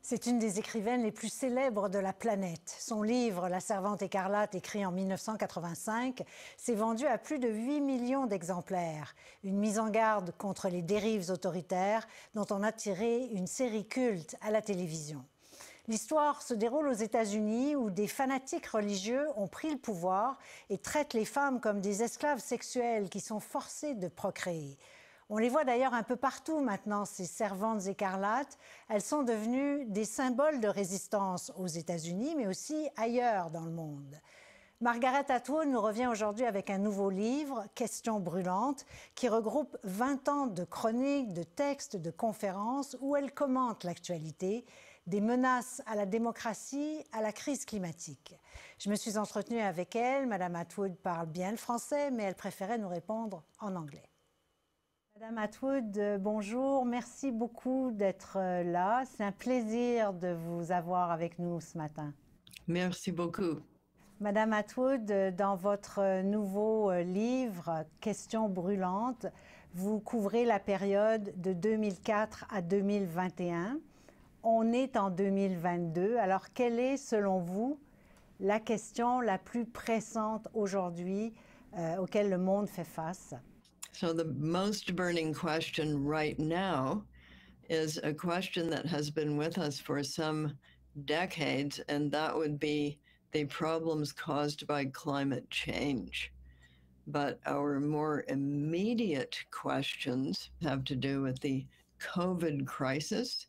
C'est une des écrivaines les plus célèbres de la planète. Son livre, La servante écarlate, écrit en 1985, s'est vendu à plus de 8 millions d'exemplaires. Une mise en garde contre les dérives autoritaires dont on a tiré une série culte à la télévision. L'histoire se déroule aux États-Unis où des fanatiques religieux ont pris le pouvoir et traitent les femmes comme des esclaves sexuelles qui sont forcées de procréer. On les voit d'ailleurs un peu partout maintenant, ces servantes écarlates. Elles sont devenues des symboles de résistance aux États-Unis, mais aussi ailleurs dans le monde. Margaret Atwood nous revient aujourd'hui avec un nouveau livre, Questions brûlantes, qui regroupe 20 ans de chroniques, de textes, de conférences, où elle commente l'actualité, des menaces à la démocratie, à la crise climatique. Je me suis entretenue avec elle. Madame Atwood parle bien le français, mais elle préférait nous répondre en anglais. Madame Atwood, bonjour. Merci beaucoup d'être là. C'est un plaisir de vous avoir avec nous ce matin. Merci beaucoup. Madame Atwood, dans votre nouveau livre, Questions brûlantes, vous couvrez la période de 2004 à 2021. On est en 2022. Alors, quelle est, selon vous, la question la plus pressante aujourd'hui auquel le monde fait face? So the most burning question right now is a question that has been with us for some decades, and that would be the problems caused by climate change. But our more immediate questions have to do with the COVID crisis,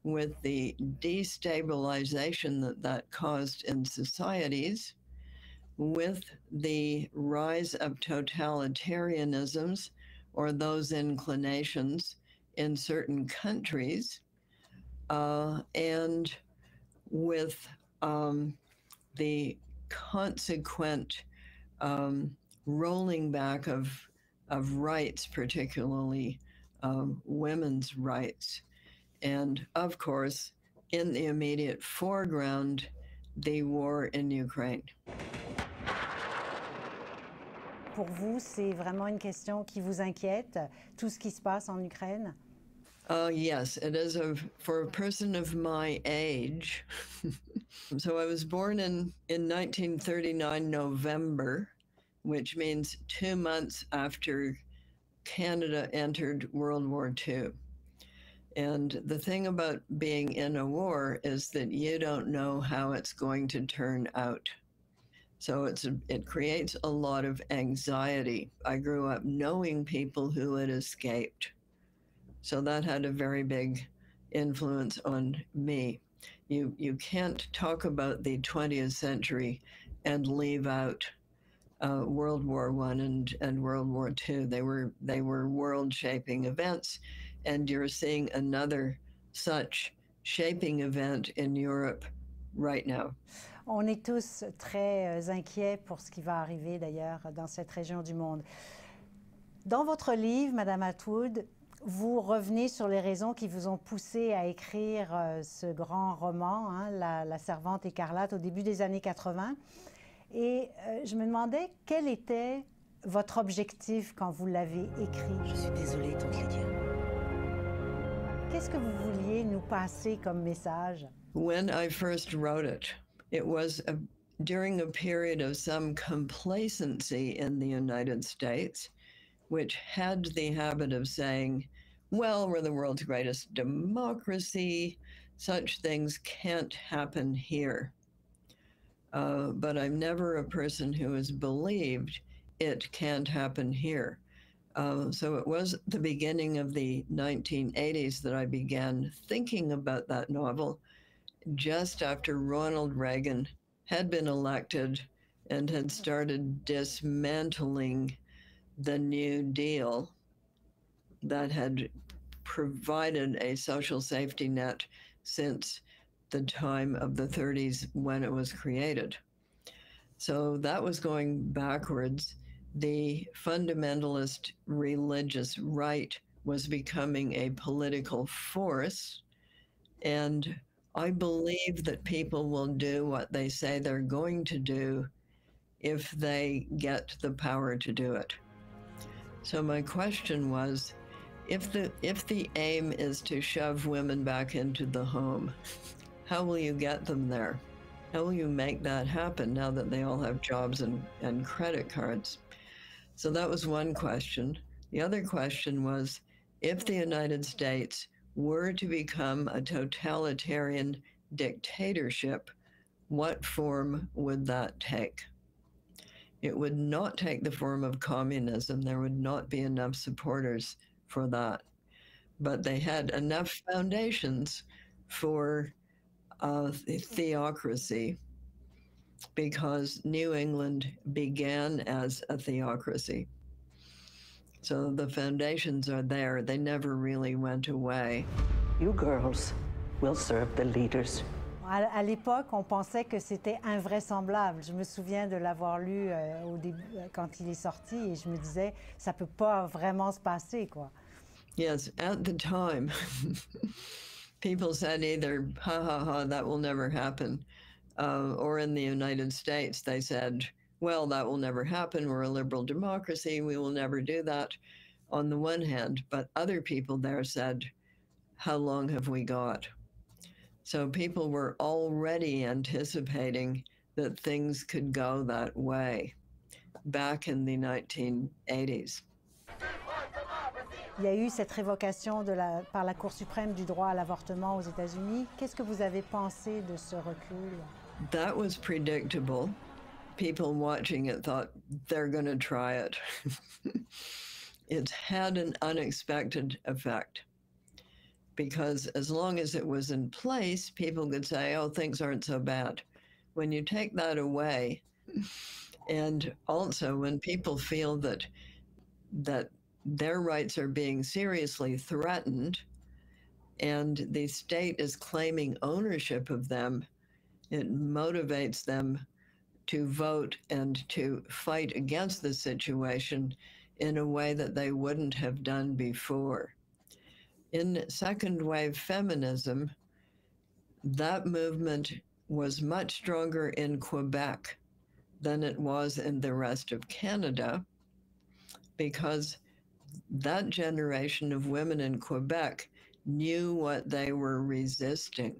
with the destabilization that caused in societies, with the rise of totalitarianisms or those inclinations in certain countries, and with the consequent rolling back of rights, particularly women's rights. And of course, in the immediate foreground, the war in Ukraine. Pour vous, c'est vraiment une question qui vous inquiète, tout ce qui se passe en Ukraine? Yes, it is for a person of my age. So I was born in 1939 November, which means 2 months after Canada entered World War II. And the thing about being in a war is that you don't know how it's going to turn out. So it creates a lot of anxiety. I grew up knowing people who had escaped. So that had a very big influence on me. You can't talk about the 20th century and leave out World War I and World War II. They were world-shaping events, and you're seeing another such shaping event in Europe right now. On est tous très inquiets pour ce qui va arriver d'ailleurs dans cette région du monde. Dans votre livre, Madame Atwood, vous revenez sur les raisons qui vous ont poussé à écrire ce grand roman, hein, la servante écarlate, au début des années 80. Et je me demandais quel était votre objectif quand vous l'avez écrit. Je suis désolée, tante Lydia. Qu'est-ce que vous vouliez nous passer comme message? When I first wrote it, it was during a period of some complacency in the United States, which had the habit of saying, well, we're the world's greatest democracy, such things can't happen here. But I'm never a person who has believed it can't happen here. So it was the beginning of the 1980s that I began thinking about that novel, just after Ronald Reagan had been elected and had started dismantling the New Deal that had provided a social safety net since the time of the 30s when it was created. So that was going backwards. The fundamentalist religious right was becoming a political force, and I believe that people will do what they say they're going to do if they get the power to do it. So my question was, If the aim is to shove women back into the home, how will you get them there? How will you make that happen now that they all have jobs and credit cards? So that was one question. The other question was, if the United States were to become a totalitarian dictatorship, what form would that take? It would not take the form of communism. There would not be enough supporters for that. But they had enough foundations for theocracy, because New England began as a theocracy. So the foundations are there. They never really went away. You girls will serve the leaders. À l'époque, on pensait que c'était invraisemblable. Je me souviens de l'avoir lu au début, quand il est sorti, et je me disais, ça peut pas vraiment se passer, quoi. Yes, at the time, people said either, ha ha ha, that will never happen, or in the United States, they said, well, that will never happen. We're a liberal democracy. We will never do that, on the one hand. But other people there said, how long have we got? So people were already anticipating that things could go that way back in the 1980s. Il y a eu cette révocation par la Cour suprême du droit à l'avortement aux États-Unis. Qu'est-ce que vous avez pensé de ce recul? That was predictable. People watching it thought, they're going to try it. It's had an unexpected effect, because as long as it was in place, people could say, oh, things aren't so bad. When you take that away, and also when people feel that their rights are being seriously threatened and the state is claiming ownership of them, it motivates them to vote and to fight against the situation in a way that they wouldn't have done before. In second wave feminism, that movement was much stronger in Quebec than it was in the rest of Canada, because that generation of women in Quebec knew what they were resisting.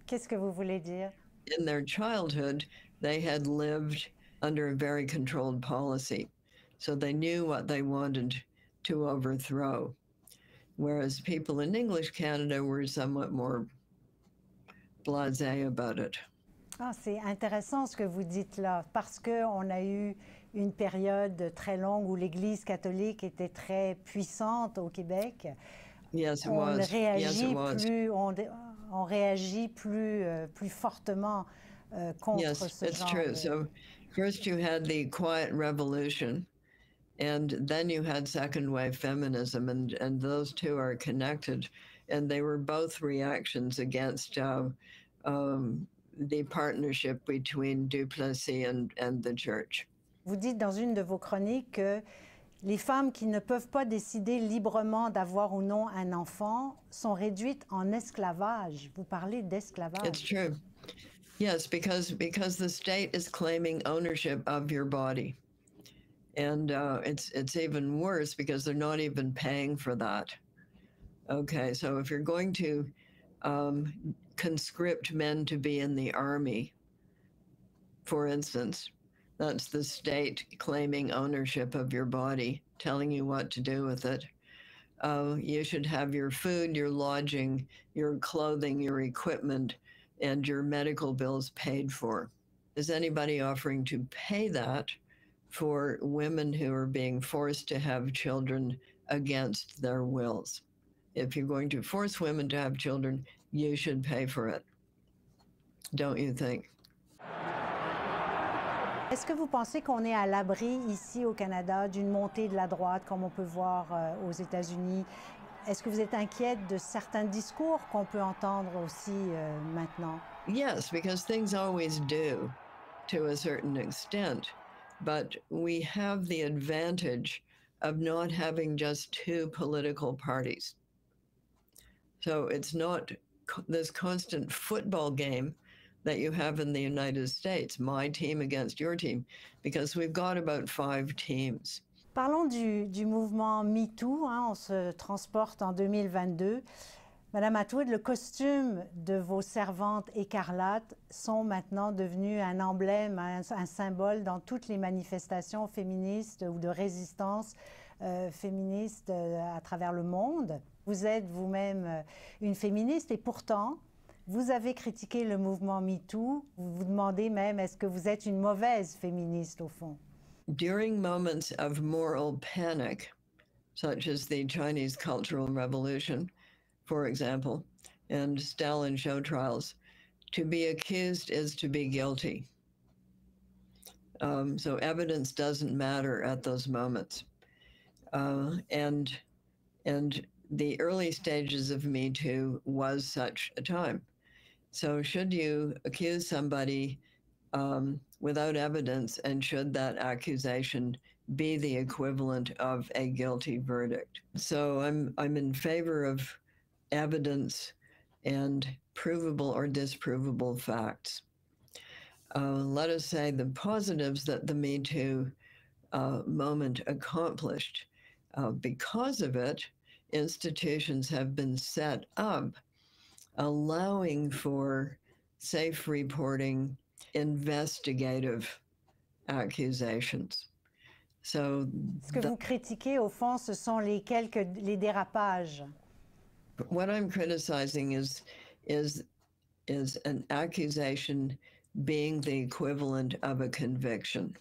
Qu'est-ce que vous voulez dire? In their childhood, they had lived under a very controlled policy, so they knew what they wanted to overthrow. Whereas people in English Canada were somewhat more blasé about it. Ah, c'est intéressant ce que vous dites là, parce qu'on a eu une période très longue où l'Église catholique était très puissante au Québec. Yes, it On was. réagit Yes, it was. on réagit plus fortement contre Yes, ce it's genre true. de... So first you had the Quiet Revolution, and then you had second wave feminism, and those two are connected, and they were both reactions against the partnership between Duplessis and the church. Vous dites dans une de vos chroniques que les femmes qui ne peuvent pas décider librement d'avoir ou non un enfant sont réduites en esclavage. Vous parlez d'esclavage. It's true. Yes, because the state is claiming ownership of your body. And it's even worse because they're not even paying for that. Okay, so if you're going to conscript men to be in the army, for instance, that's the state claiming ownership of your body, telling you what to do with it. You should have your food, your lodging, your clothing, your equipment, and your medical bills paid for. Is anybody offering to pay that for women who are being forced to have children against their wills? If you're going to force women to have children, you should pay for it. Don't you think? Est-ce que vous pensez qu'on est à l'abri ici au Canada d'une montée de la droite comme on peut voir aux États-Unis? Est-ce que vous êtes inquiète de certains discours qu'on peut entendre aussi maintenant? Yes, because things always do to a certain extent. But we have the advantage of not having just two political parties. So it's not this constant football game that you have in the United States, my team against your team, because we've got about 5 teams. Parlons du mouvement MeToo, hein, on se transporte en 2022. Madame Atwood, le costume de vos servantes écarlates sont maintenant devenus un emblème, un symbole dans toutes les manifestations féministes ou de résistance féministe à travers le monde. Vous êtes vous-même une féministe et pourtant, vous avez critiqué le mouvement MeToo. Vous vous demandez même, est-ce que vous êtes une mauvaise féministe au fond? During moments of moral panic, such as the Chinese Cultural Revolution, for example, and Stalin show trials, to be accused is to be guilty. So evidence doesn't matter at those moments. And the early stages of Me Too was such a time. So should you accuse somebody without evidence, and should that accusation be the equivalent of a guilty verdict? So I'm in favor of evidence and provable or disprovable facts. Let us say the positives that the Me Too moment accomplished. Because of it, institutions have been set up allowing for safe reporting, investigative accusations. So ce que vous critiquez, au fond, ce sont les dérapages. What I'm criticizing is an accusation being the equivalent of a conviction.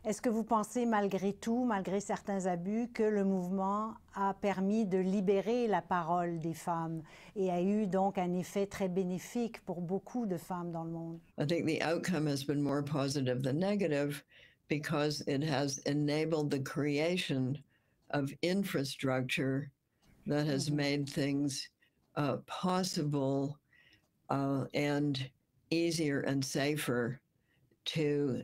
Est-ce que vous pensez, malgré tout, malgré certains abus, que le mouvement a permis de libérer la parole des femmes et a eu donc un effet très bénéfique pour beaucoup de femmes dans le monde? I think the outcome has been more positive than negative because it has enabled the creation of infrastructure that has made things possible and easier and safer to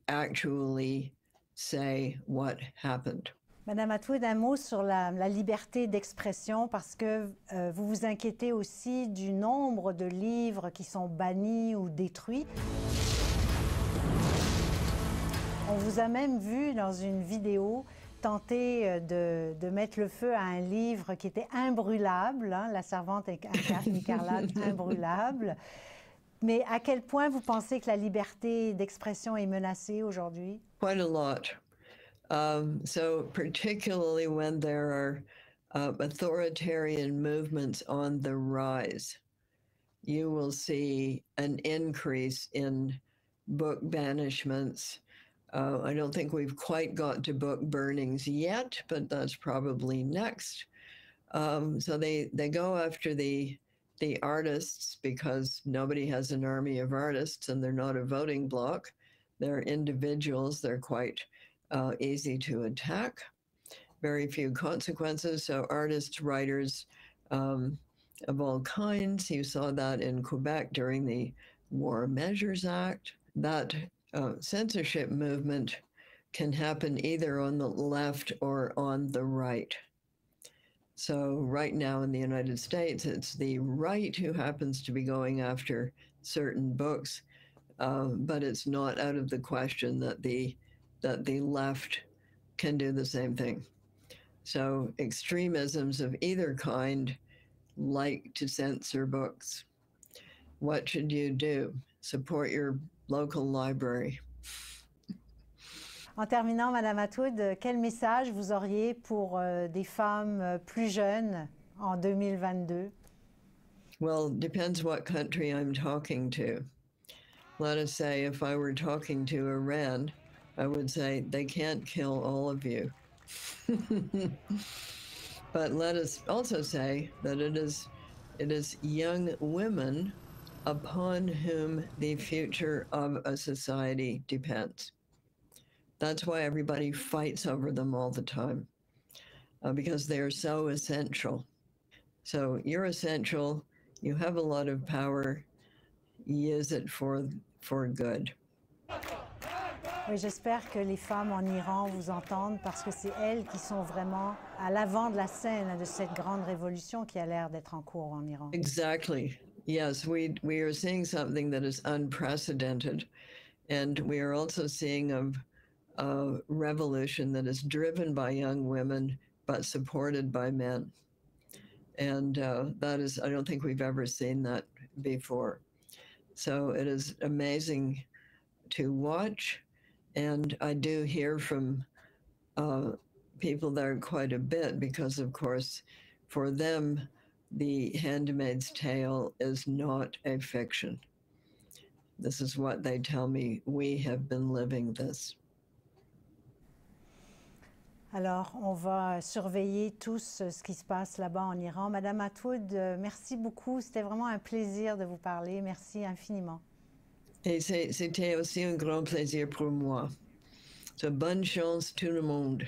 actually say what happened. Madame Atwood, un mot sur la liberté d'expression parce que vous vous inquiétez aussi du nombre de livres qui sont bannis ou détruits. On vous a même vu dans une vidéo tenter de mettre le feu à un livre qui était imbrûlable, hein, La servante écarlate imbrûlable. Mais à quel point vous pensez que la liberté d'expression est menacée aujourd'hui? Quite a lot. So particularly when there are authoritarian movements on the rise, you will see an increase in book banishments. I don't think we've quite got to book burnings yet, but that's probably next. So they go after the artists because nobody has an army of artists and they're not a voting bloc. They're individuals. They're quite easy to attack. Very few consequences. So artists, writers of all kinds. You saw that in Quebec during the War Measures Act. That censorship movement can happen either on the left or on the right. So right now in the United States, it's the right who happens to be going after certain books, but it's not out of the question that the left can do the same thing. So extremisms of either kind like to censor books. What should you do? Support your local library. En terminant, Madame Atwood, quel message vous auriez pour des femmes plus jeunes en 2022? Well, depends what country I'm talking to. Let us say if I were talking to Iran, I would say they can't kill all of you. But let us also say that it is young women upon whom the future of a society depends. That's why everybody fights over them all the time, because they're so essential. So you're essential, you have a lot of power, use it for good. Oui, j'espère que les femmes en Iran vous entendent parce que c'est elles qui sont vraiment à l'avant de la scène de cette grande révolution qui a l'air d'être en cours en Iran. Exactly. Yes, we are seeing something that is unprecedented, and we are also seeing revolution that is driven by young women but supported by men. And that is, I don't think we've ever seen that before. So it is amazing to watch. And I do hear from people there quite a bit because, of course, for them, The Handmaid's Tale is not a fiction. This is what they tell me. We have been living this. Alors, on va surveiller tous ce qui se passe là-bas en Iran. Madame Atwood, merci beaucoup. C'était vraiment un plaisir de vous parler. Merci infiniment. Et c'était aussi un grand plaisir pour moi. So, bonne chance tout le monde.